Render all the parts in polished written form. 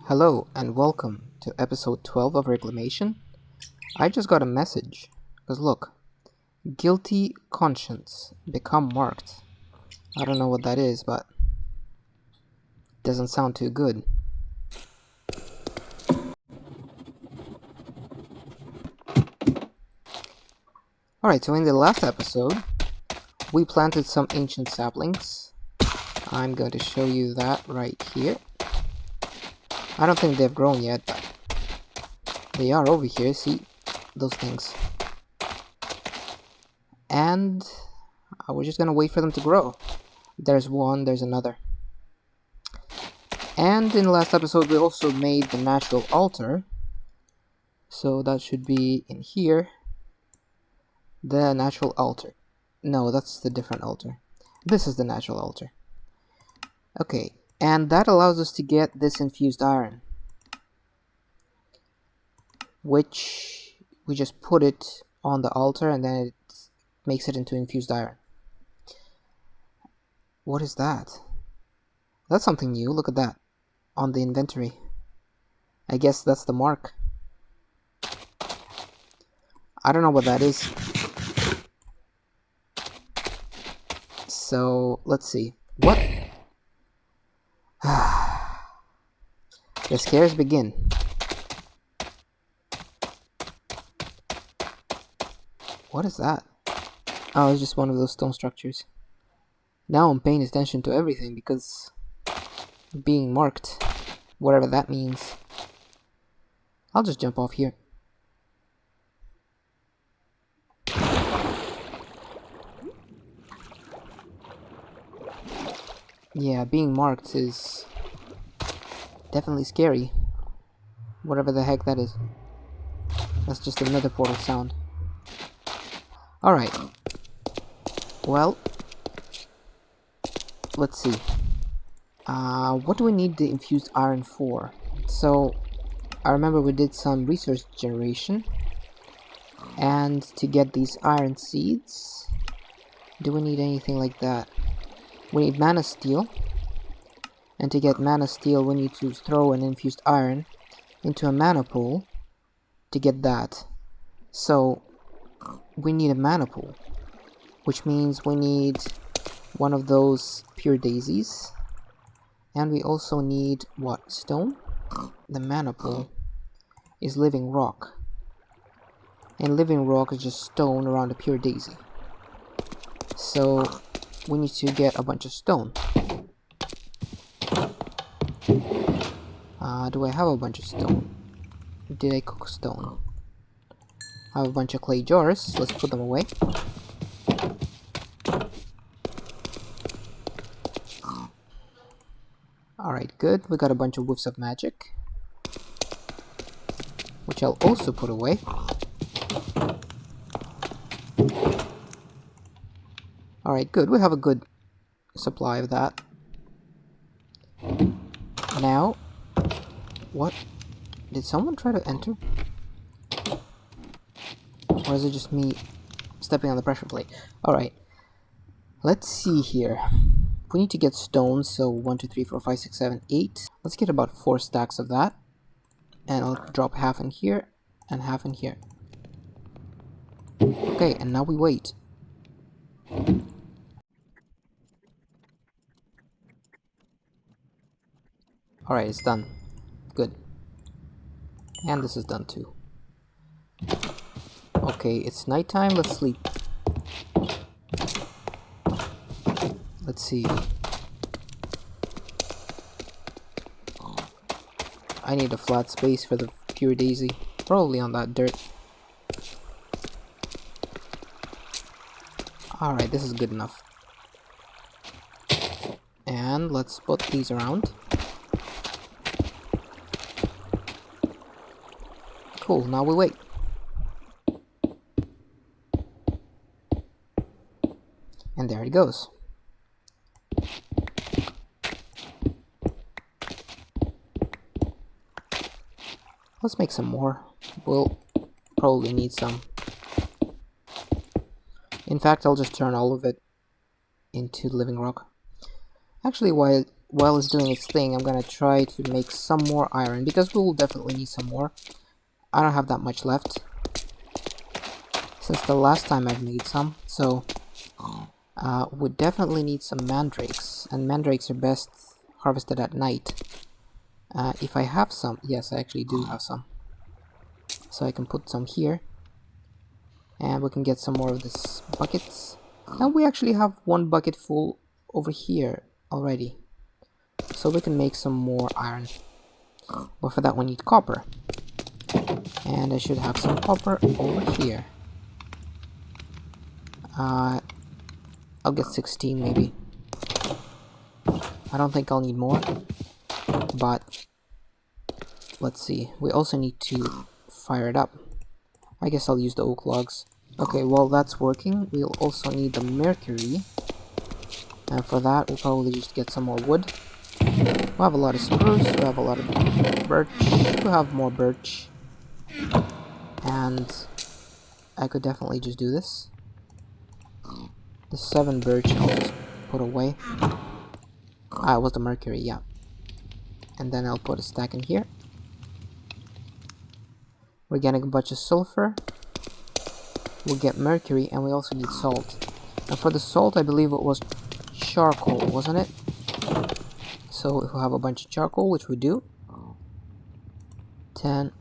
Hello and welcome to episode 12 of Reclamation. I just got a message, because look, guilty conscience, become marked. I don't know what that is, but it doesn't sound too good. Alright, so in the last episode, we planted some ancient saplings. I'm going to show you that right here. I don't think they've grown yet, but they are over here, see? Those things. And we're just gonna wait for them to grow. There's one, there's another. And in the last episode we also made the natural altar. So that should be in here. The natural altar. No, that's the different altar. This is the natural altar. Okay, and that allows us to get this infused iron, which we just put it on the altar and then it makes it into infused iron. What is that? That's something new. Look at that on the inventory. I guess that's the mark. I don't know what that is. So let's see. What? The scares begin. What is that? Oh, it's just one of those stone structures. Now I'm paying attention to everything because being marked, whatever that means. I'll just jump off here. Yeah, being marked is definitely scary. Whatever the heck that is. That's just another portal sound. Alright. Well, let's see. What do we need the infused iron for? So, I remember we did some resource generation. And to get these iron seeds, do we need anything like that? We need mana steel. And to get mana steel, we need to throw an infused iron into a mana pool to get that. So, we need a mana pool, which means we need one of those pure daisies. And we also need, what, stone? The mana pool is Livingrock. And Livingrock is just stone around a pure daisy. So we need to get a bunch of stone. Do I have a bunch of stone? Did I cook stone? I have a bunch of clay jars. Let's put them away. Alright, good. We got a bunch of whiffs of magic, which I'll also put away. Alright, good. We have a good supply of that. Now, what? Did someone try to enter? Or is it just me stepping on the pressure plate? Alright. Let's see here. We need to get stones, so 1, 2, 3, 4, 5, 6, 7, 8. Let's get about 4 stacks of that. And I'll drop half in here and half in here. Okay, and now we wait. Alright, it's done. Good. And this is done too. Okay, it's nighttime, let's sleep. Let's see. I need a flat space for the pure daisy. Probably on that dirt. Alright, this is good enough. And let's put these around. Cool, now we wait. And there it goes. Let's make some more. We'll probably need some. In fact, I'll just turn all of it into Livingrock. Actually, while while it's doing its thing, I'm gonna try to make some more iron, because we'll definitely need some more. I don't have that much left since the last time I've made some, so we definitely need some mandrakes, and mandrakes are best harvested at night. If I have some, yes, I actually do have some, so I can put some here, and we can get some more of this buckets, and we actually have one bucket full over here already, so we can make some more iron, but for that we need copper, and I should have some copper over here. I'll get 16 maybe. I don't think I'll need more, but let's see. We also need to fire it up. I guess I'll use the oak logs. Okay, while that's working, we'll also need the mercury, and for that we'll probably just get some more wood. We have a lot of spruce, we have a lot of birch, we have more birch, and I could definitely just do this. The 7 birch I'll just put away. It was the mercury, yeah. And then I'll put a stack in here. We're getting a bunch of sulfur. We'll get mercury, and we also need salt. And for the salt, I believe it was charcoal, wasn't it? So if we have a bunch of charcoal, which we do. 10.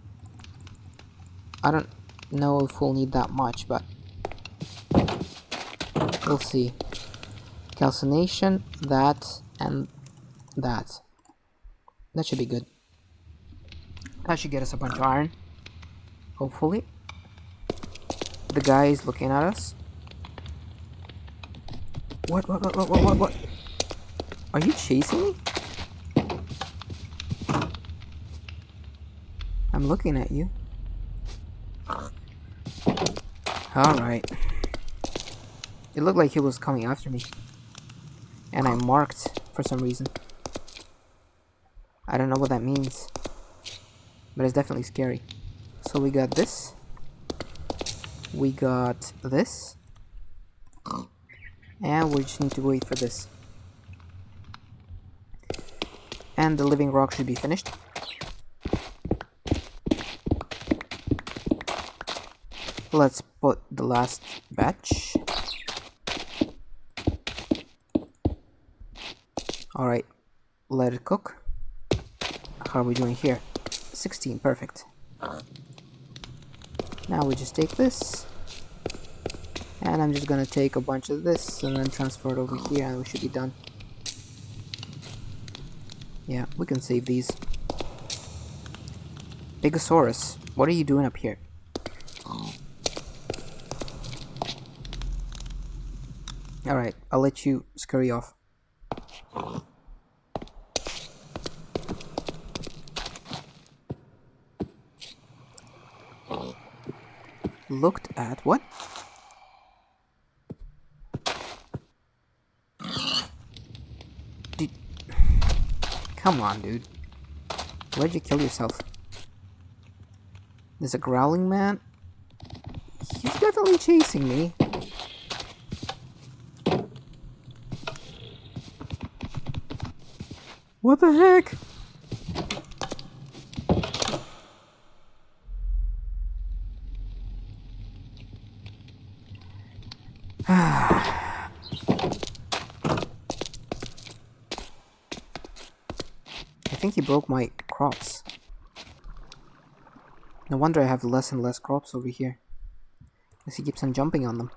I don't know if we'll need that much, but we'll see. Calcination, that, and that. That should be good. That should get us a bunch of iron. Hopefully. The guy is looking at us. What? Are you chasing me? I'm looking at you. Alright. It looked like he was coming after me. And I marked for some reason. I don't know what that means. But it's definitely scary. So we got this. We got this. And we just need to wait for this. And the Livingrock should be finished. Let's put the last batch. Alright, let it cook. How are we doing here? 16, perfect. Now we just take this. And I'm just gonna take a bunch of this and then transfer it over here and we should be done. Yeah, we can save these. Pigasaurus, what are you doing up here? Alright, I'll let you scurry off. Looked at what? Come on, dude. Why'd you kill yourself? There's a growling man. He's definitely chasing me. What the heck? I think he broke my crops. No wonder I have less and less crops over here. Because he keeps on jumping on them.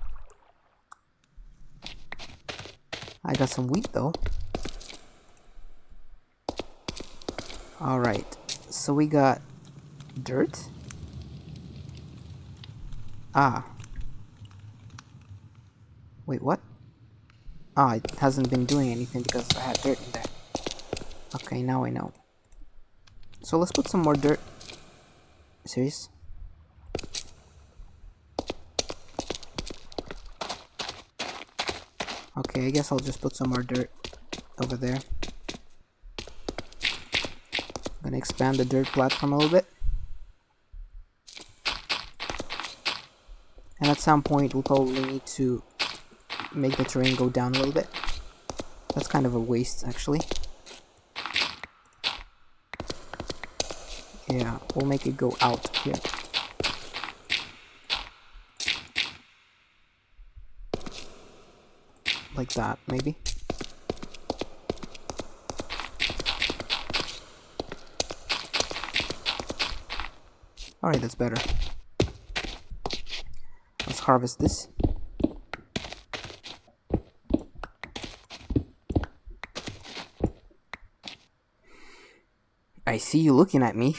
I got some wheat though. Alright, so we got dirt. Wait, what? It hasn't been doing anything because I had dirt in there. Okay, now I know. So let's put some more dirt. Serious? Okay, I guess I'll just put some more dirt over there. I'm gonna expand the dirt platform a little bit. And at some point we'll probably need to make the terrain go down a little bit. That's kind of a waste actually. Yeah, we'll make it go out here. Like that, maybe. Alright, that's better. Let's harvest this. I see you looking at me.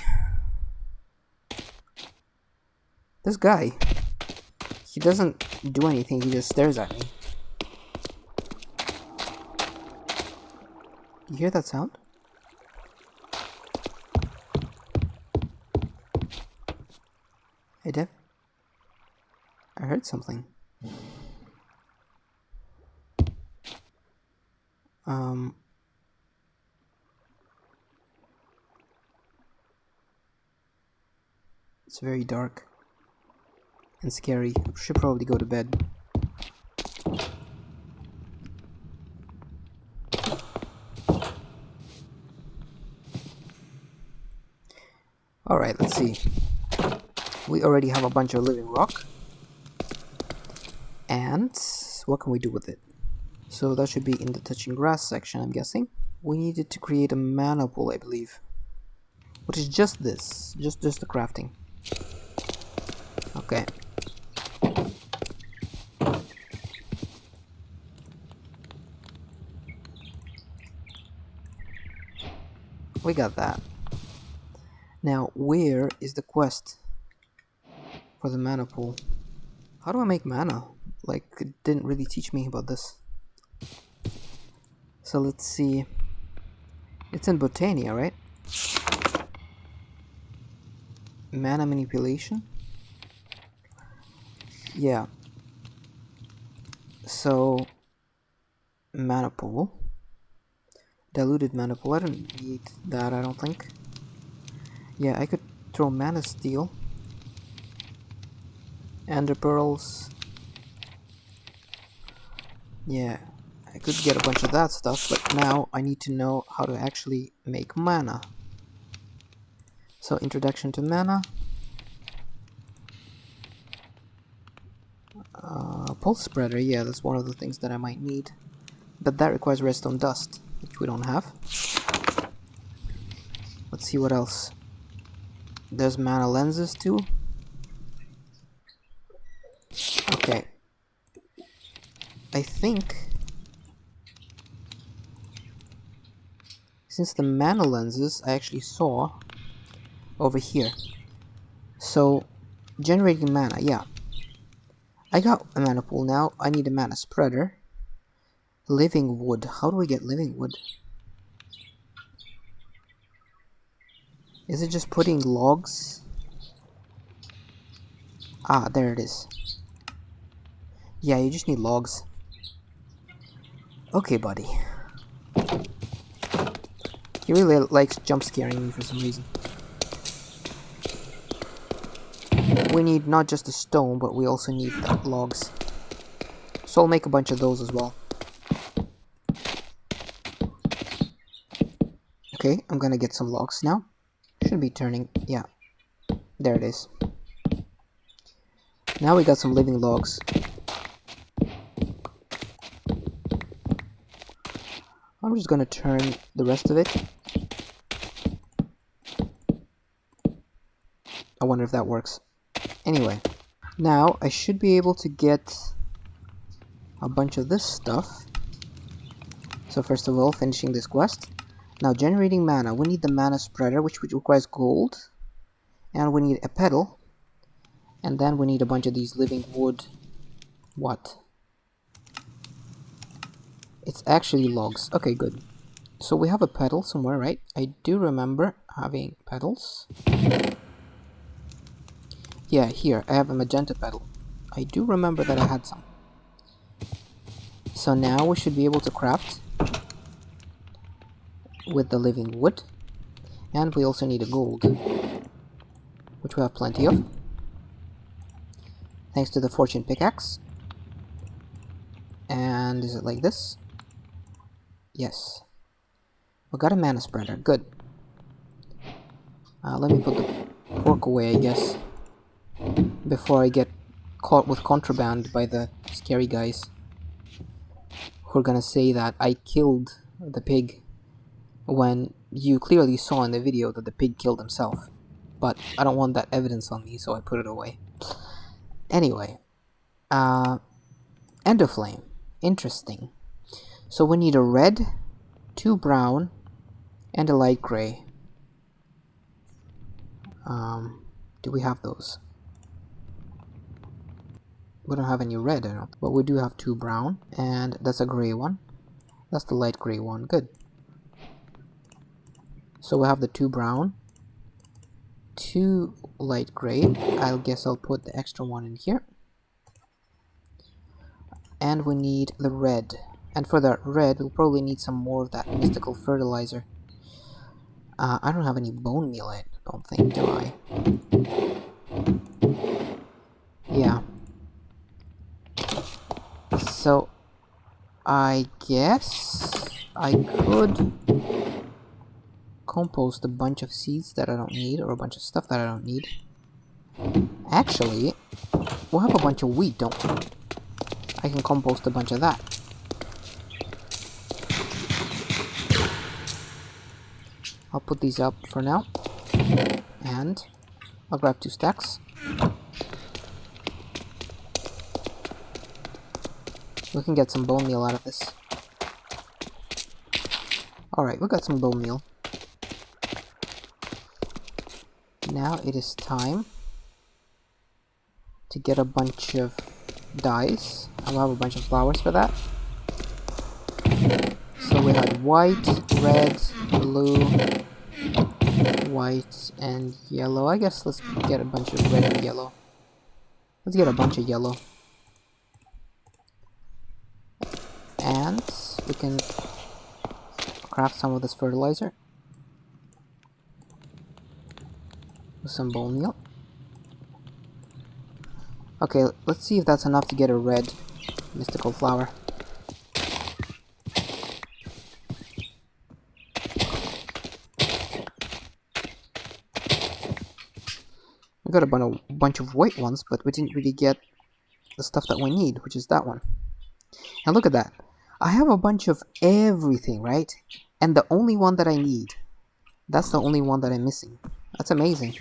This guy, he doesn't do anything, he just stares at me. You hear that sound? Hey Dev, I heard something. It's very dark and scary. I should probably go to bed. Alright, let's see. We already have a bunch of Livingrock. And what can we do with it? So that should be in the touching grass section, I'm guessing. We needed to create a mana pool, I believe. Which is just this. Just the crafting. Okay. We got that. Now, where is the quest for the mana pool? How do I make mana? Like, it didn't really teach me about this. So let's see. It's in Botania, right? Mana manipulation? Yeah. So, mana pool. Diluted mana pool. I don't need that, I don't think. Yeah, I could throw mana steel. Ender pearls. Yeah, I could get a bunch of that stuff, but now I need to know how to actually make mana. So, introduction to mana. Pulse spreader, yeah, that's one of the things that I might need. But that requires redstone dust, which we don't have. Let's see what else. There's mana lenses too. Okay. I think since the mana lenses I actually saw over here. So generating mana, yeah. I got a mana pool now. I need a mana spreader. Livingwood. How do we get Livingwood? Is it just putting logs? Ah, there it is. Yeah, you just need logs. Okay, buddy. He really likes jump scaring me for some reason. We need not just the stone, but we also need the logs. So I'll make a bunch of those as well. Okay, I'm gonna get some logs now. Should be turning, yeah. There it is. Now we got some living logs. I'm just gonna turn the rest of it. I wonder if that works. Anyway, now I should be able to get a bunch of this stuff. So first of all, finishing this quest. Now generating mana. We need the mana spreader, which requires gold. And we need a petal. And then we need a bunch of these living wood. What? It's actually logs. Okay, good. So we have a petal somewhere, right? I do remember having petals. Yeah, here, I have a magenta petal. I do remember that I had some. So now we should be able to craft with the living wood. And we also need a gold, which we have plenty of. Thanks to the fortune pickaxe. And is it like this? Yes. We got a mana spreader, good. Let me put the pork away, I guess, before I get caught with contraband by the scary guys who are gonna say that I killed the pig when you clearly saw in the video that the pig killed himself. But I don't want that evidence on me, so I put it away. Anyway, Endoflame. Interesting. So we need a red, 2 brown, and a light gray. Do we have those? We don't have any red, I don't. But we do have 2 brown, and that's a gray one. That's the light gray one. Good. So we have the 2 brown, 2 light gray. I guess I'll put the extra one in here. And we need the red. And for that red, we'll probably need some more of that mystical fertilizer. I don't have any bone meal, I don't think, do I? Yeah. So, I guess I could compost a bunch of seeds that I don't need, or a bunch of stuff that I don't need. Actually, we'll have a bunch of wheat, don't we? I can compost a bunch of that. I'll put these up for now. And I'll grab 2 stacks. We can get some bone meal out of this. Alright, we got some bone meal. Now it is time to get a bunch of dyes. I'll have a bunch of flowers for that. So we had white, red, blue, white, and yellow. I guess let's get a bunch of red and yellow. Let's get a bunch of yellow. And we can craft some of this fertilizer with some bone meal. Okay, let's see if that's enough to get a red mystical flower. We got a bunch of white ones, but we didn't really get the stuff that we need, which is that one. And look at that. I have a bunch of everything, right? And the only one that I need, that's the only one that I'm missing. That's amazing.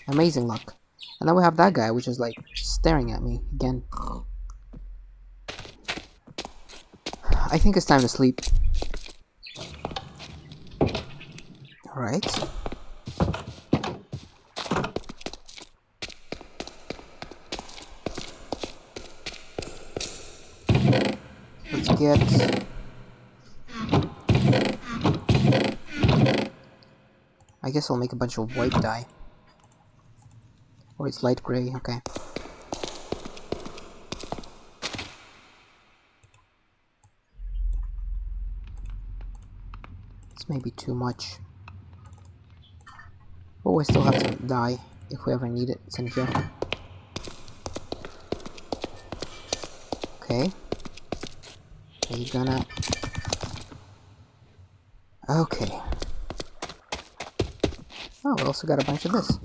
Amazing luck. And then we have that guy, which is like staring at me again. I think it's time to sleep. Alright. Let's get... I guess I'll make a bunch of white dye. Or it's light gray, okay. This may be too much. Oh, I still have some dye if we ever need it. It's in here. Okay. Are you gonna... Okay. Oh, we also got a bunch of this.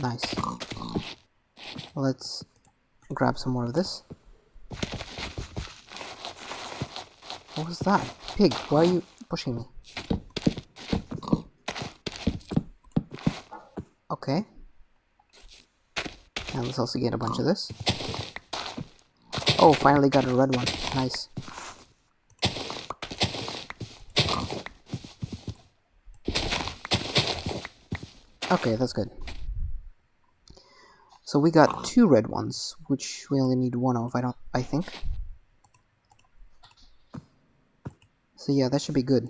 Nice. Let's grab some more of this. What was that? Pig, why are you pushing me? Okay. And let's also get a bunch of this. Oh, finally got a red one. Nice. Okay, that's good. So we got 2 red ones, which we only need 1 of, I think. So yeah, that should be good.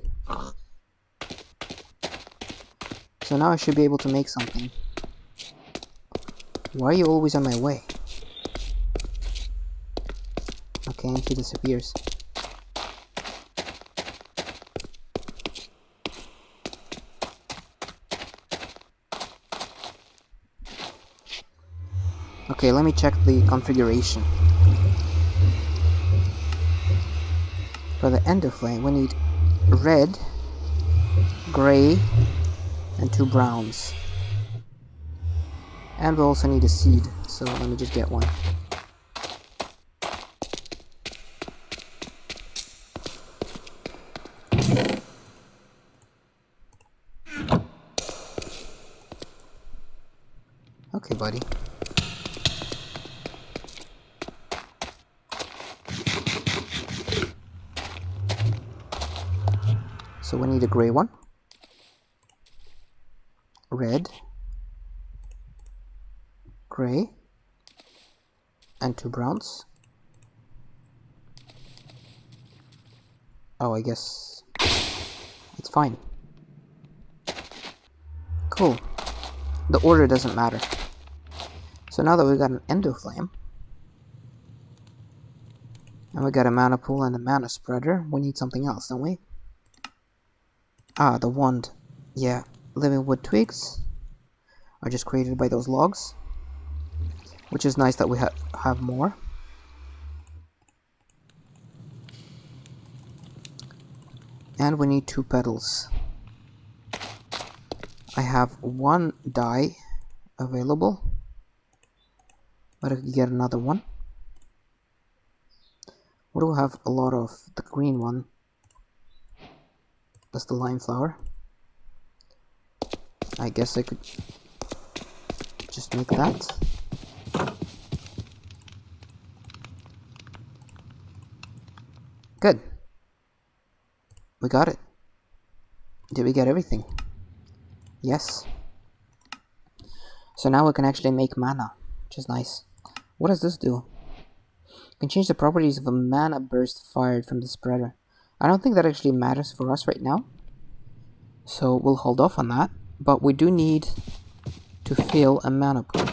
So now I should be able to make something. Why are you always on my way? Okay, and he disappears. Okay, let me check the configuration. For the Endoflame, we need red, gray, and 2 browns. And we also need a seed, so let me just get one. Okay, buddy. So we need a gray one, red, gray, and 2 browns. Oh, I guess it's fine. Cool. The order doesn't matter. So now that we've got an Endoflame, and we got a mana pool and a mana spreader, we need something else, don't we? Ah, the wand. Yeah, Livingwood twigs are just created by those logs, which is nice that we have more. And we need 2 petals. I have 1 dye available, but I could get another one. What do I have a lot of? The green one. That's the lime flower. I guess I could just make that. Good. We got it. Did we get everything? Yes. So now we can actually make mana, which is nice. What does this do? You can change the properties of a mana burst fired from the spreader. I don't think that actually matters for us right now, so we'll hold off on that. But we do need to fill a mana pool.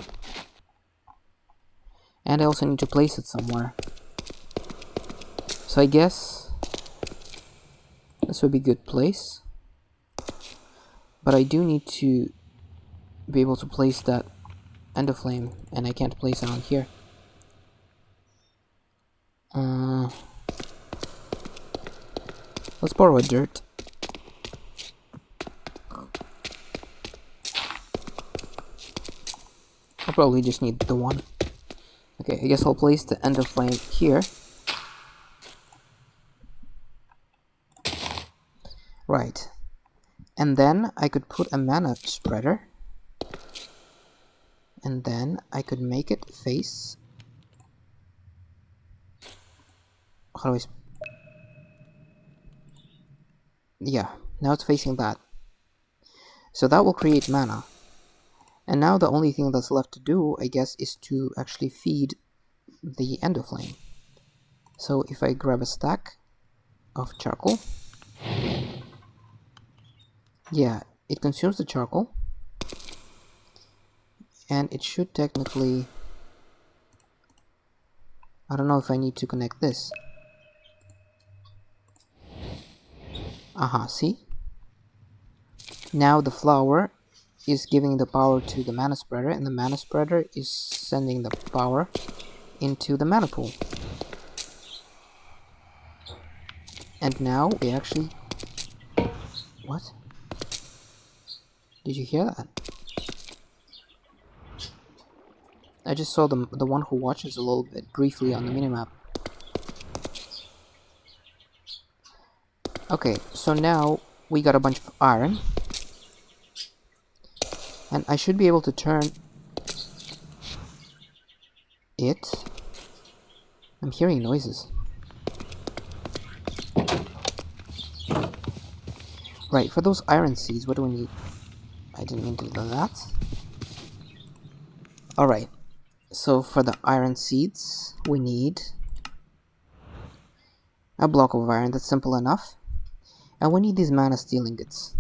And I also need to place it somewhere. So I guess this would be a good place. But I do need to be able to place that Endoflame, and I can't place it on here. Let's borrow a dirt. I'll probably just need the one. Okay, I guess I'll place the Endoflame here. Right. And then I could put a mana spreader. And then I could make it face. How do I... Yeah, now it's facing that. So that will create mana. And now the only thing that's left to do, I guess, is to actually feed the Endoflame. So if I grab a stack of charcoal, yeah, it consumes the charcoal, and it should technically... I don't know if I need to connect this. Aha, see? Now the flower is giving the power to the mana spreader, and the mana spreader is sending the power into the mana pool. And now we actually... What? Did you hear that? I just saw the one who watches a little bit briefly on the minimap. Okay, so now we got a bunch of iron. And I should be able to turn it. I'm hearing noises. Right, for those iron seeds, what do we need? I didn't mean to do that. Alright, so for the iron seeds, we need a block of iron. That's simple enough. And we need these mana steel ingots.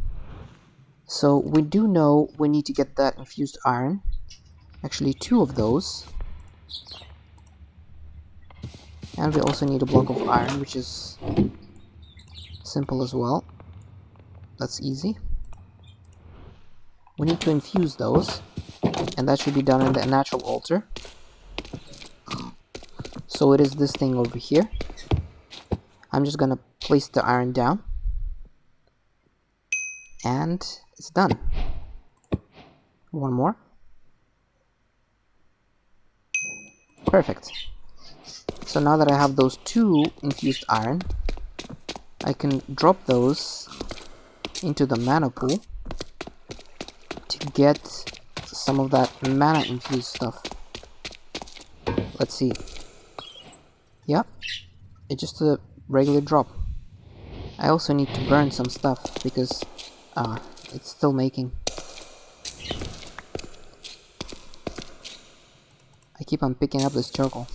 So we do know we need to get that infused iron. Actually, 2 of those. And we also need a block of iron, which is simple as well. That's easy. We need to infuse those, and that should be done in the natural altar. So it is this thing over here. I'm just gonna place the iron down. And it's done. One more. Perfect. So now that I have those 2 infused iron, I can drop those into the mana pool to get some of that mana infused stuff. Let's see. Yep, it's just a regular drop. I also need to burn some stuff because it's still making. I keep on picking up this charcoal.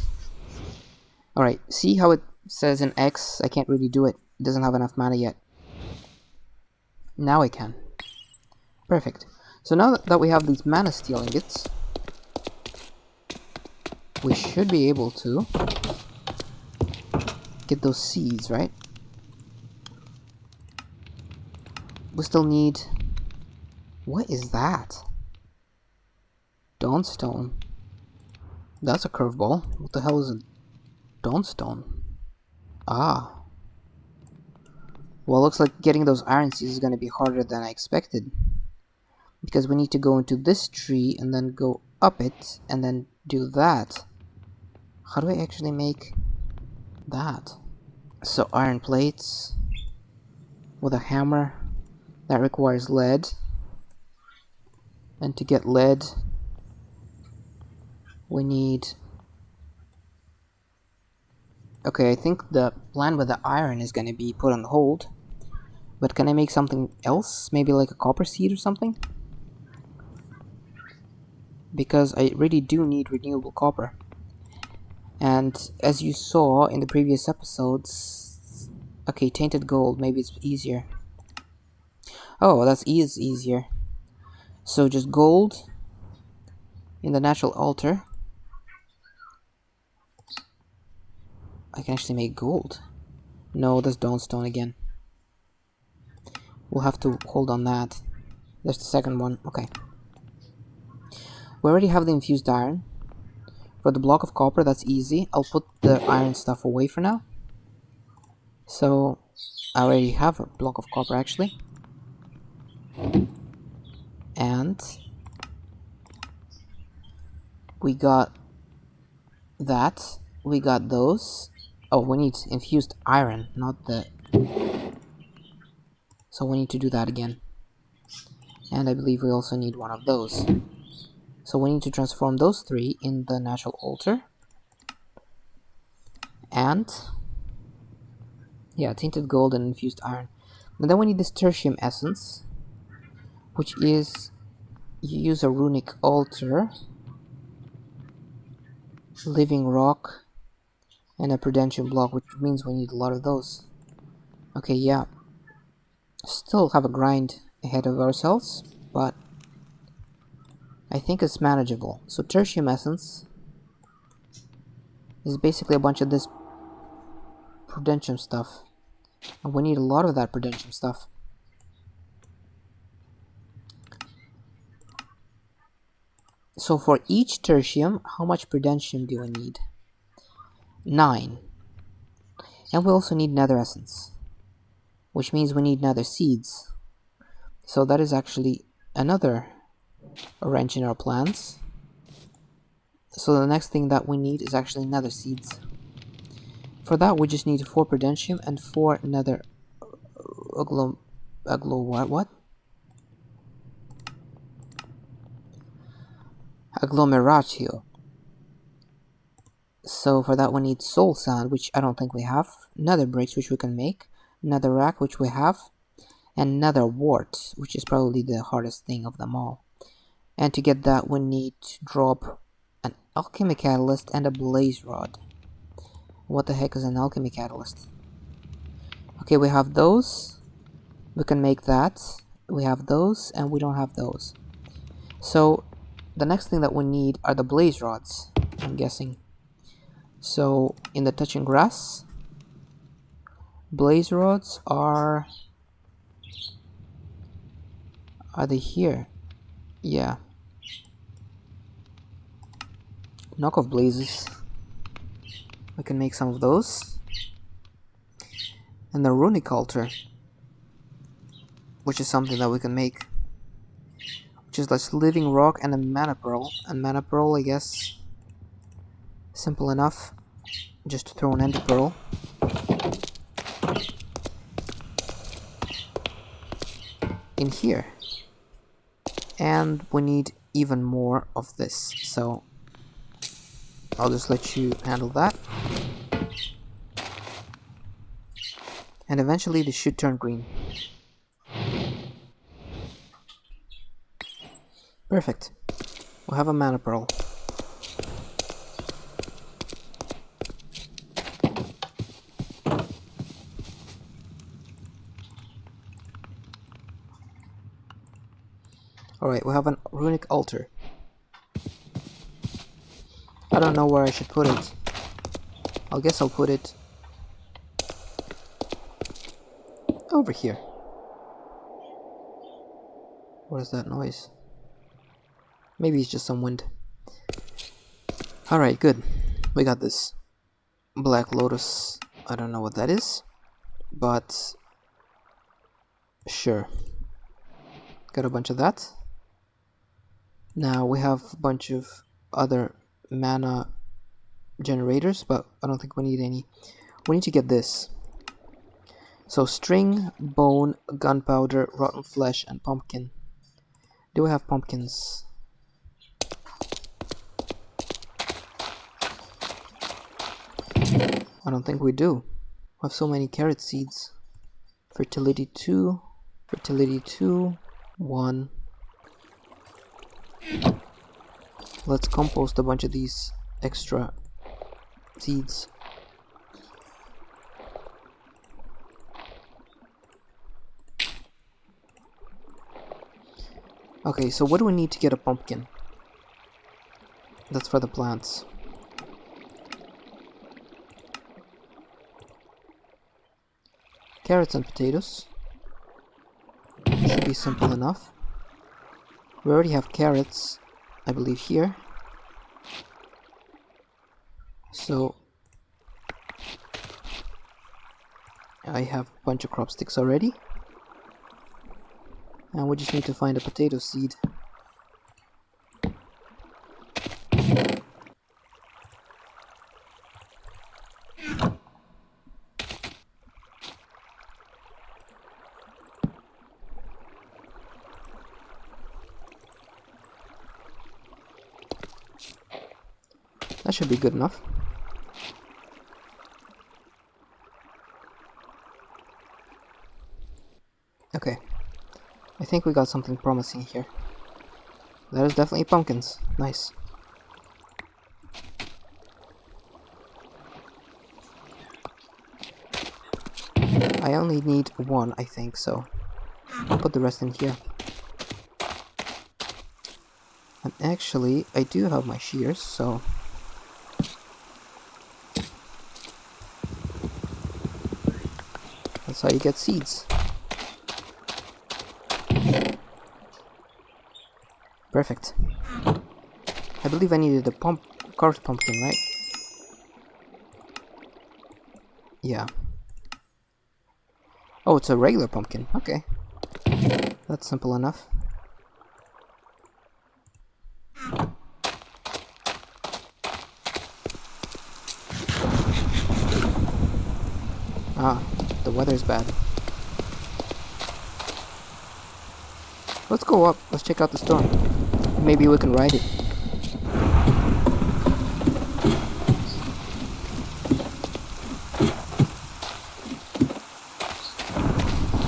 Alright, see how it says in X? I can't really do it. It doesn't have enough mana yet. Now I can. Perfect. So now that we have these mana steel ingots, we should be able to get those seeds, right? We still need... What is that? Dawnstone. That's a curveball. What the hell is a Dawnstone? Ah. Well, looks like getting those iron seeds is going to be harder than I expected. Because we need to go into this tree and then go up it and then do that. How do I actually make that? So iron plates with a hammer. That requires lead. And to get lead, we need... Okay, I think the plan with the iron is going to be put on hold. But can I make something else? Maybe like a copper seed or something? Because I really do need renewable copper. And as you saw in the previous episodes... Okay, tainted gold, maybe it's easier. Oh, that's easier. So just gold in the natural altar. I can actually make gold. No, that's Dawnstone again. We'll have to hold on that. There's the second one. Okay. We already have the infused iron. For the block of copper, that's easy. I'll put the iron stuff away for now. So, I already have a block of copper actually. And we got that. We got those. Oh, we need infused iron, not the... So we need to do that again. And I believe we also need one of those. So we need to transform those 3 in the natural altar. And... yeah, tainted gold and infused iron. And then we need this tertium essence, which is... you use a runic altar, Livingrock, and a prudential block, which means we need a lot of those. Okay, yeah. Still have a grind ahead of ourselves, but I think it's manageable. So tertium essence is basically a bunch of this prudentium stuff. And we need a lot of that prudentium stuff. So for each tertium, how much prudentium do we need? 9. And we also need nether essence, which means we need nether seeds. So that is actually another wrench in our plans. So the next thing that we need is actually nether seeds. For that we just need 4 prudentium and 4 nether what? Agglomeratio. So for that we need soul sand, which I don't think we have, nether bricks, which we can make, nether rack, which we have, and nether wart, which is probably the hardest thing of them all. And to get that we need to drop an alchemy catalyst and a blaze rod. What the heck is an alchemy catalyst? Okay, we have those. We can make that. We have those, and we don't have those. So the next thing that we need are the blaze rods, I'm guessing. So in the touching grass, blaze rods are they here? Yeah. Knockoff blazes. We can make some of those. And the Runic altar, which is something that we can make. Which is like Livingrock and a mana pearl. And mana pearl, I guess, simple enough. Just to throw an ender pearl. In here. And we need even more of this, so I'll just let you handle that. And eventually this should turn green. Perfect. We'll have a mana pearl. Alright, we have a Runic altar. I don't know where I should put it. I guess I'll put it over here. What is that noise? Maybe it's just some wind. Alright, good. We got this. Black Lotus. I don't know what that is, but sure. Got a bunch of that. Now we have a bunch of other mana generators, but I don't think we need any. We need to get this. So string, bone, gunpowder, rotten flesh, and pumpkin. Do we have pumpkins? I don't think we do. We have so many carrot seeds. Fertility 2, fertility 2, 1. Let's compost a bunch of these extra seeds. Okay, so what do we need to get a pumpkin? That's for the plants. Carrots and potatoes. Should be simple enough. We already have carrots, I believe, here. So I have a bunch of crop sticks already. And we just need to find a potato seed. That should be good enough. Okay. I think we got something promising here. That is definitely pumpkins. Nice. I only need one, I think, so I'll put the rest in here. And actually, I do have my shears, so that's how you get seeds. Perfect. I believe I needed a carved pumpkin, right? Yeah. Oh, it's a regular pumpkin. Okay. That's simple enough. Ah, the weather's bad. Let's go up. Let's check out the storm. Maybe we can ride it.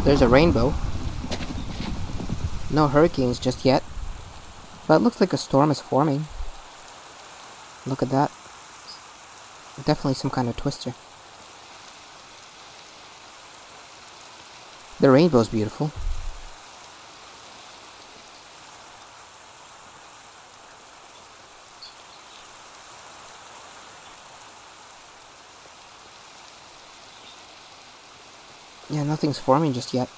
There's a rainbow. No hurricanes just yet. But it looks like a storm is forming. Look at that. Definitely some kind of twister. The rainbow's beautiful. Yeah, nothing's forming just yet.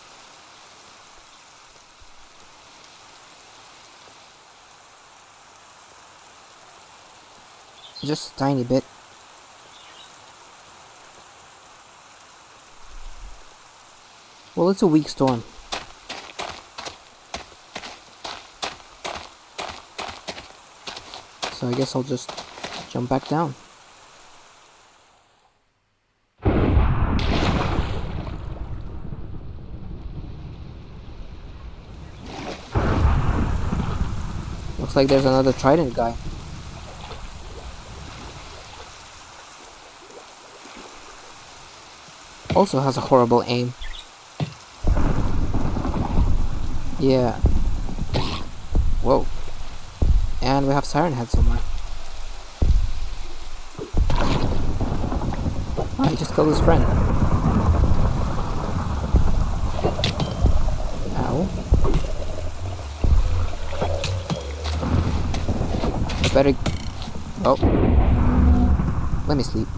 Just a tiny bit. Well, it's a weak storm. So I guess I'll just jump back down. Looks like there's another trident guy. Also has a horrible aim. Yeah. Whoa. And we have Siren Head somewhere. Oh, he just killed his friend. Ow. I better... Oh. Let me sleep.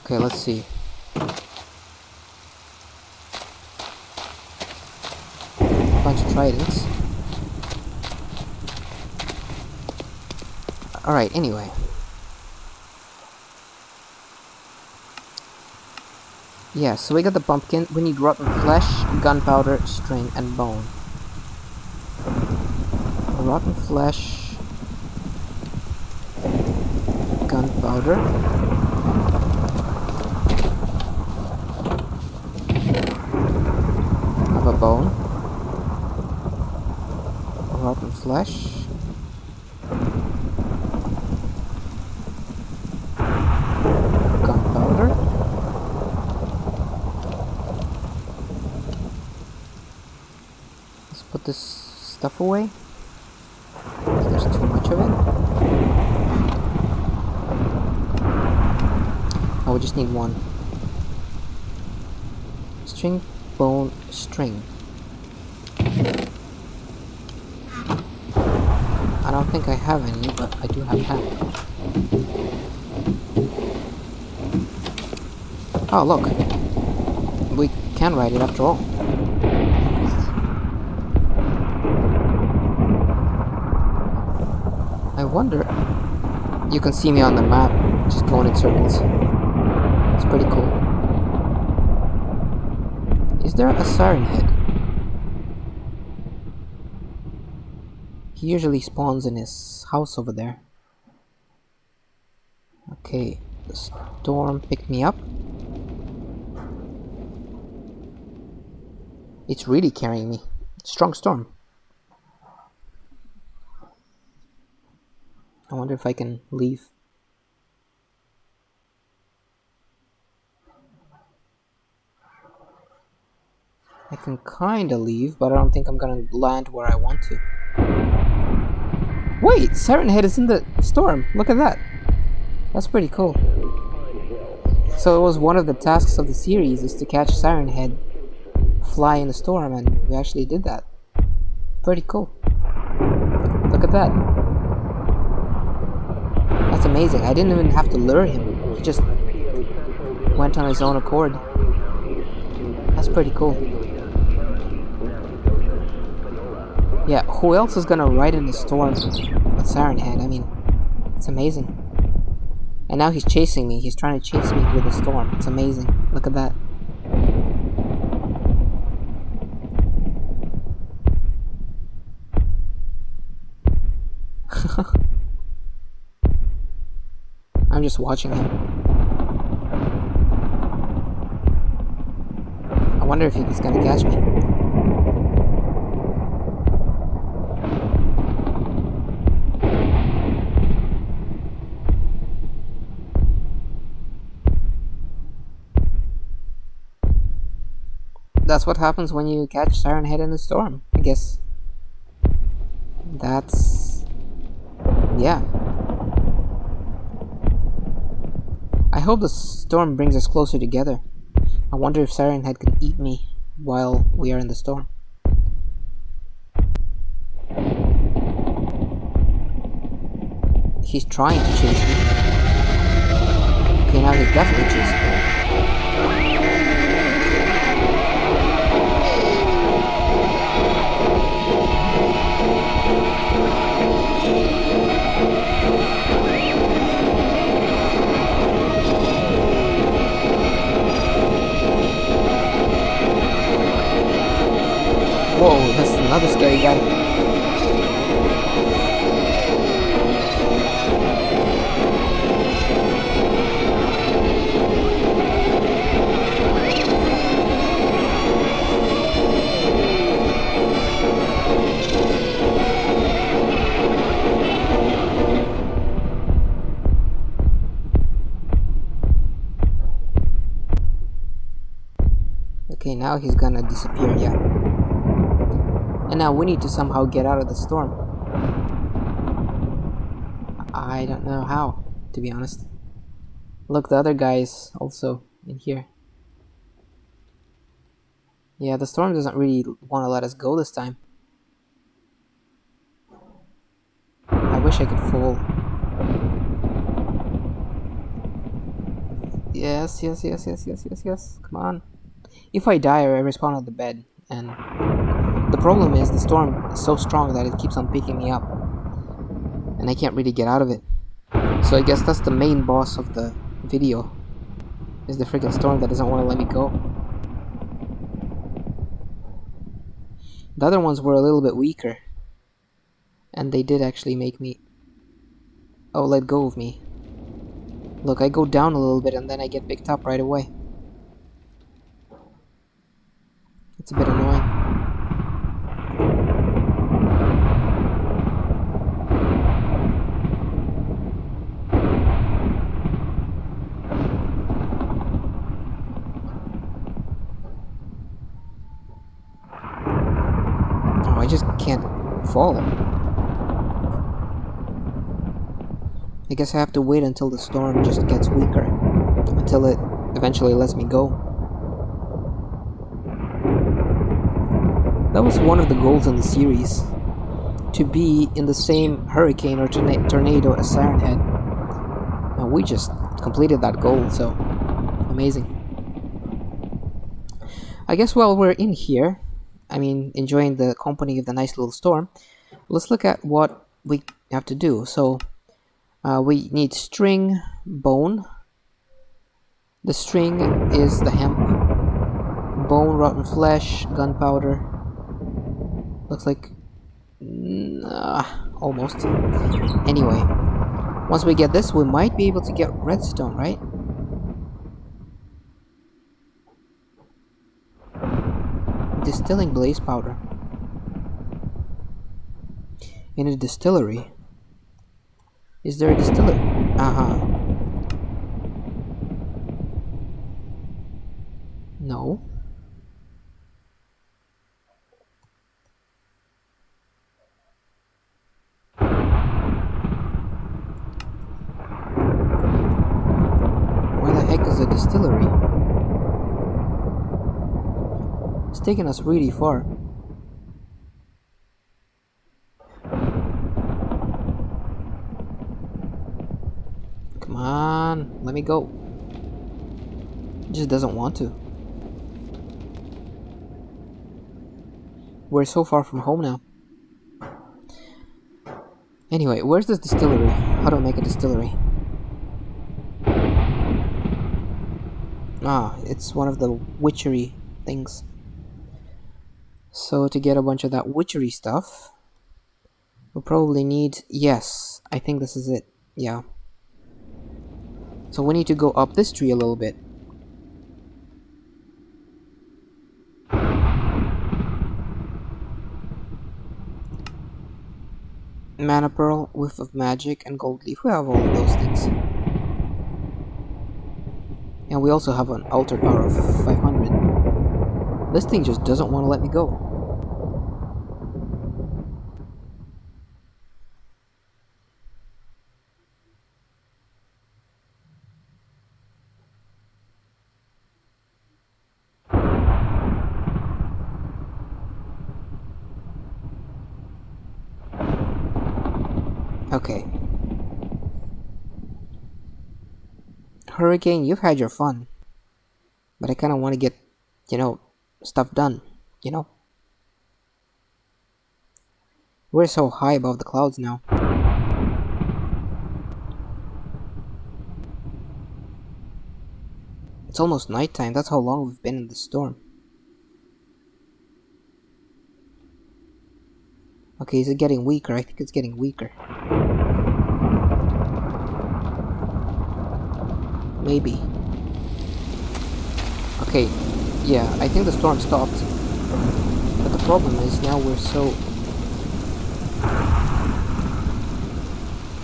Okay, let's see. Bunch of tridents. Alright, anyway. Yeah, so we got the pumpkin. We need rotten flesh, gunpowder, string, and bone. Rotten flesh, gunpowder, have a bone, rotten flesh, gunpowder, let's put this stuff away. There's too much of it. Oh, we just need one. String, bone, string. I don't think I have any, but I do have hemp. Oh, look. We can ride it after all. I wonder... You can see me on the map, just going in circles. It's pretty cool. Is there a Siren Head? He usually spawns in his house over there. Okay, the storm picked me up. It's really carrying me. Strong storm. I wonder if I can leave. I can kinda leave, but I don't think I'm gonna land where I want to. Wait! Siren Head is in the storm! Look at that! That's pretty cool. So it was one of the tasks of the series is to catch Siren Head, fly in the storm, and we actually did that. Pretty cool. Look at that. That's amazing. I didn't even have to lure him. He just went on his own accord. That's pretty cool. Yeah, who else is gonna ride in the storm with Siren Head? I mean, it's amazing. And now he's chasing me. He's trying to chase me through the storm. It's amazing. Look at that. I'm just watching him. I wonder if he's gonna catch me. That's what happens when you catch Siren Head in a storm, I guess. That's... yeah. I hope the storm brings us closer together. I wonder if Siren Head can eat me while we are in the storm. He's trying to chase me. Okay, now he's definitely chasing me. There, you got it. Okay, now he's gonna disappear, yeah. And now we need to somehow get out of the storm. I don't know how, to be honest. Look, the other guy is also in here. Yeah, the storm doesn't really want to let us go this time. I wish I could fall. Yes, yes, yes, yes, yes, yes, yes. Come on. If I die, I respawn on the bed. And the problem is the storm is so strong that it keeps on picking me up. And I can't really get out of it. So I guess that's the main boss of the video. Is the freaking storm that doesn't want to let me go. The other ones were a little bit weaker. And they did actually make me... Oh, let go of me. Look, I go down a little bit and then I get picked up right away. It's a bit annoying. Oh, I just can't fall. I guess I have to wait until the storm just gets weaker. Until it eventually lets me go. That was one of the goals in the series. To be in the same hurricane or tornado as Siren Head. And we just completed that goal, so amazing. I guess while we're in here, I mean enjoying the company of the nice little storm, let's look at what we have to do. So we need string, bone. The string is the hemp. Bone, rotten flesh, gunpowder. Looks like... almost. Anyway, once we get this, we might be able to get redstone, right? Distilling blaze powder. In a distillery. Is there a distillery? No. Where the heck is a distillery? It's taking us really far. Come on, let me go. It just doesn't want to. We're so far from home now. Anyway, where's this distillery? How do I make a distillery? Ah, it's one of the witchery things. So to get a bunch of that witchery stuff, we'll probably need... Yes, I think this is it. Yeah. So we need to go up this tree a little bit. Mana pearl, whiff of magic, and gold leaf. We have all of those things. And we also have an altar power of 500. This thing just doesn't want to let me go. Okay. Hurricane, you've had your fun. But I kind of want to get, you know, stuff done, you know? We're so high above the clouds now. It's almost nighttime, that's how long we've been in the storm. Okay, is it getting weaker? I think it's getting weaker. Maybe. Okay, yeah, I think the storm stopped. But the problem is now we're so...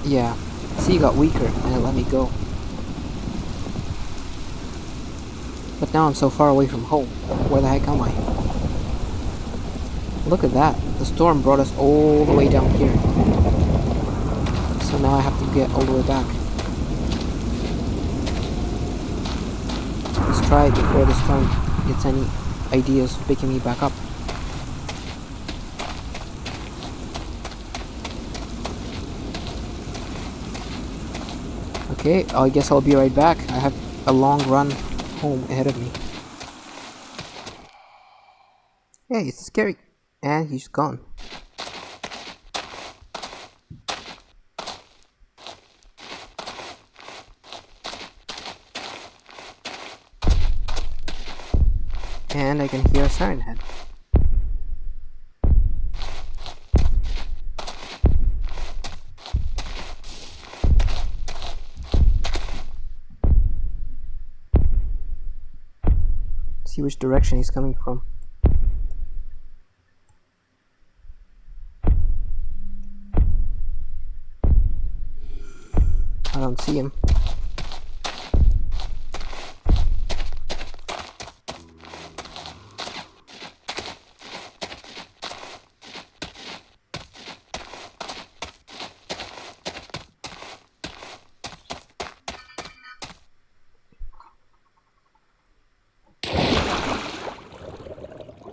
Yeah, sea got weaker and it let me go. But now I'm so far away from home. Where the heck am I? Look at that. The storm brought us all the way down here. So now I have to get all the way back. Let's try it before the storm gets any ideas of picking me back up. Okay, I guess I'll be right back. I have a long run home ahead of me. Hey, it's scary. And he's gone. And I can hear a Siren Head. See which direction he's coming from. I don't see him.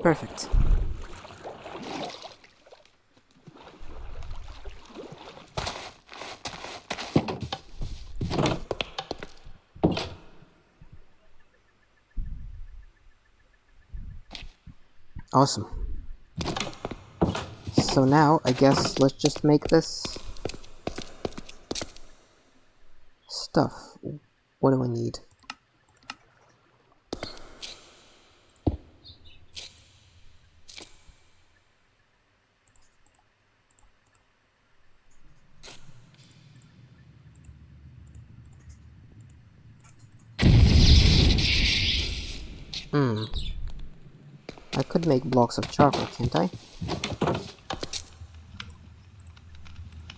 Perfect. Awesome. So now, I guess, let's just make this stuff. What do I need? I could make blocks of charcoal, can't I?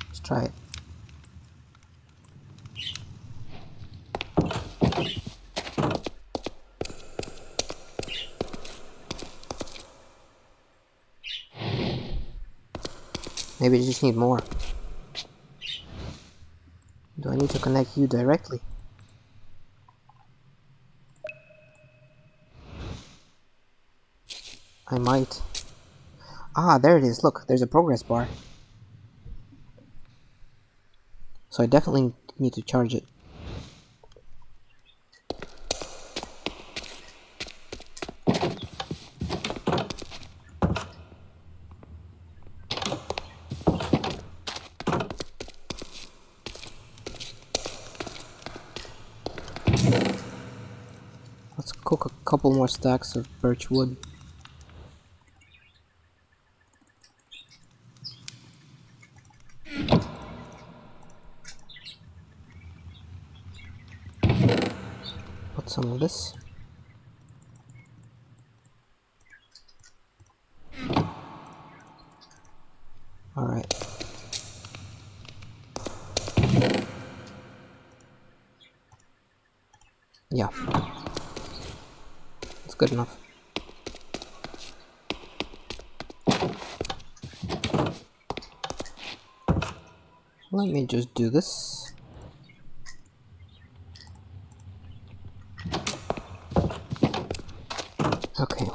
Let's try it. Maybe I just need more. Do I need to connect you directly? I might. Ah, there it is. Look, there's a progress bar. So I definitely need to charge it. Let's cook a couple more stacks of birch wood. Put some of this. Alright. Yeah. It's good enough. Let me just do this. Okay.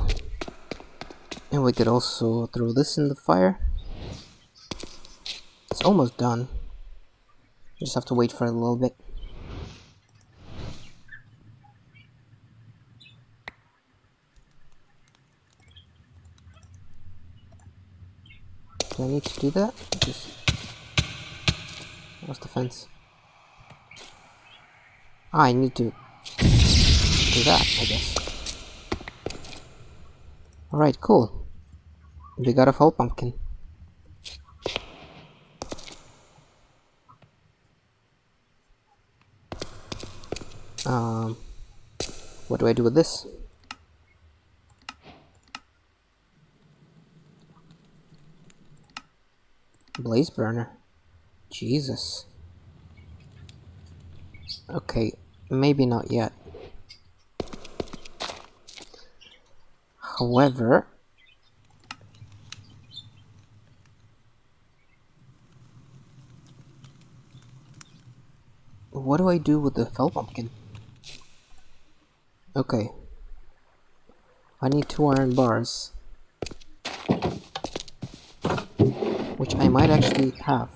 And we could also throw this in the fire. It's almost done. Just have to wait for a little bit. Do I need to do that? Just... What's the fence? Ah, I need to do that, I guess. Alright, cool. We got a Fel Pumpkin. What do I do with this? Blaze burner. Jesus. Okay, maybe not yet. However, what do I do with the Fel Pumpkin? Okay. I need 2 iron bars. Which I might actually have.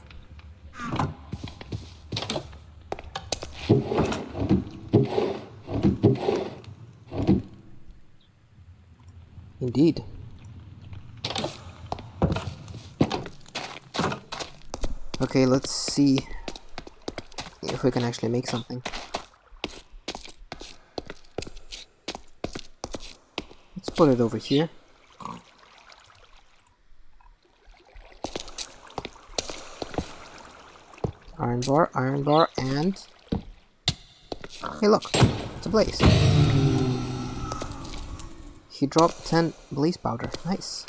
Indeed. Okay, let's see if we can actually make something. Let's put it over here. Iron bar, and... Hey look, it's a blaze. He dropped 10 blaze powder, nice.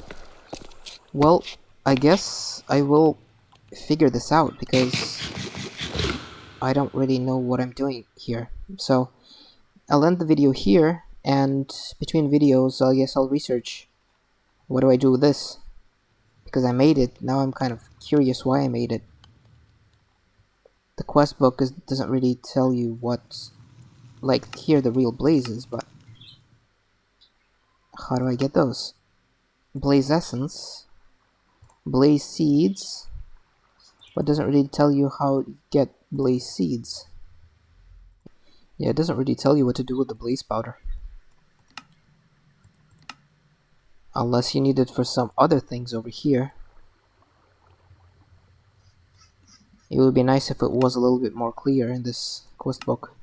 Well, I guess I will figure this out, because I don't really know what I'm doing here. So, I'll end the video here, and between videos, I guess I'll research what do I do with this. Because I made it, now I'm kind of curious why I made it. The quest book doesn't really tell you what, like, here the real blazes, but how do I get those? Blaze essence, blaze seeds, but doesn't really tell you how to get blaze seeds. Yeah, it doesn't really tell you what to do with the blaze powder. Unless you need it for some other things over here. It would be nice if it was a little bit more clear in this quest book.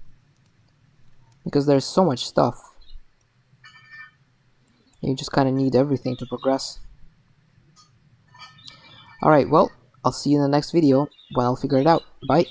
Because there's so much stuff. You just kind of need everything to progress. Alright, well, I'll see you in the next video when I'll figure it out. Bye!